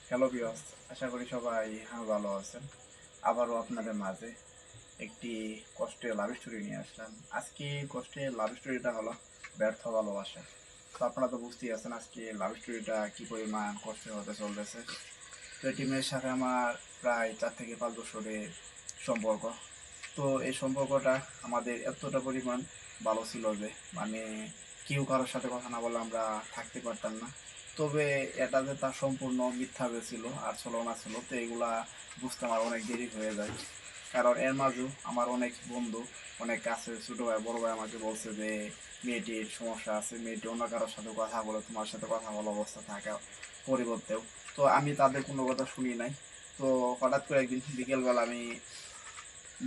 Hello viewers, আশা করি সবাই ভালো আছেন। আবারও আপনাদের মাঝে একটি কষ্টের লাভ স্টোরি নিয়ে আসলাম। আজকে কষ্টের লাভ স্টোরিটা হলো ব্যর্থ ভালোবাসা। তো আপনারা তো বুঝতেই আছেন আজকে লাভ স্টোরিটা কী পরিমাণ কষ্টের হতে চলতেছে। তো এই টিমের সাথে আমার প্রায় 4 থেকে 5 বছরের সম্পর্ক। তো এই সম্পর্কটা আমাদের এতটা পরিমাণ ভালো ছিল যে মানে কেউ কারোর সাথে কথা না বলে আমরা থাকতে পারতাম না। তবে এটা যে তার সম্পূর্ণ মিথ্যা ছিল আর ছলনা ছিল, তো এগুলা বুঝতে আমার অনেক দেরি হয়ে যায়। কারণ এর মাঝেও আমার অনেক বন্ধু, অনেক কাছে ছোটো ভাই বড় ভাই আমাকে বলছে যে মেয়েটির সমস্যা আছে, মেয়েটি অন্য কারোর সাথে কথা বলে, তোমার সাথে কথা বলা অবস্থা থাকা পরিবর্তেও। তো আমি তাদের কোনো কথা শুনি নাই। তো হঠাৎ করে একদিন বিকেলবেলা আমি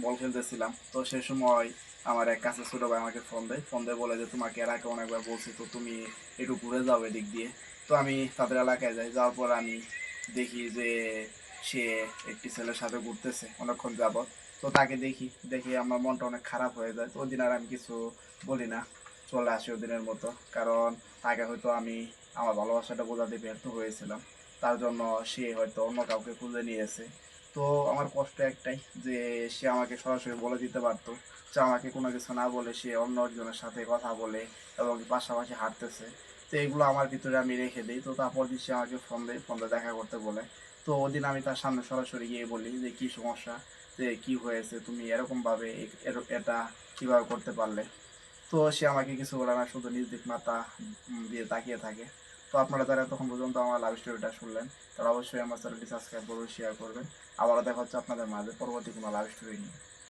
বল খেলতেছিলাম, তো সেই সময় আমার এক কাছে ছোটো ভাই আমাকে ফোন দিয়ে বলে যে তোমাকে এর আগে অনেকবার বলছি, তো তুমি একটু ঘুরে যাও এদিক দিয়ে। তো আমি তাদের এলাকায় যাই, যাওয়ার পর আমি দেখি যে সে একটি ছেলের সাথে ঘুরতেছে অনেকক্ষণ যাবৎ। তো তাকে দেখি আমার মনটা অনেক খারাপ হয়ে যায়। তো ওই দিন আর আমি কিছু বলি না, চলে আসি ওদিনের মতো। কারণ তাকে হয়তো আমি আমার ভালোবাসাটা বোঝাতে ব্যর্থ হয়েছিলাম, তার জন্য সে হয়তো অন্য কাউকে খুঁজে নিয়েছে। তো আমার কষ্ট একটাই যে সে আমাকে সরাসরি বলে দিতে পারতো যে আমাকে কোনো কিছু না বলে সে অন্য একজনের সাথে কথা বলে এবং পাশাপাশি হাঁটতেছে। তো এগুলো আমার ভিতরে আমি রেখে দিই। তো তারপর দিন সে আমাকে ফোন দিয়ে দেখা করতে বলে। তো ওদিন আমি তার সামনে সরাসরি গিয়ে বলি যে কী সমস্যা, যে কী হয়েছে, তুমি এরকমভাবে এটা কীভাবে করতে পারলে। তো সে আমাকে কিছু বলে না, শুধু নিজ দিক মাথা দিয়ে তাকিয়ে থাকে। তো আপনারা যারা তখন পর্যন্ত আমার লাভ স্টোরিটা শুনলেন, তারা অবশ্যই আমার চ্যানেলটি সাবস্ক্রাইব করবেন, শেয়ার করবেন। আবারও দেখা হচ্ছে আপনাদের মাঝে পরবর্তী কোনো লাভ স্টোরি নিয়ে।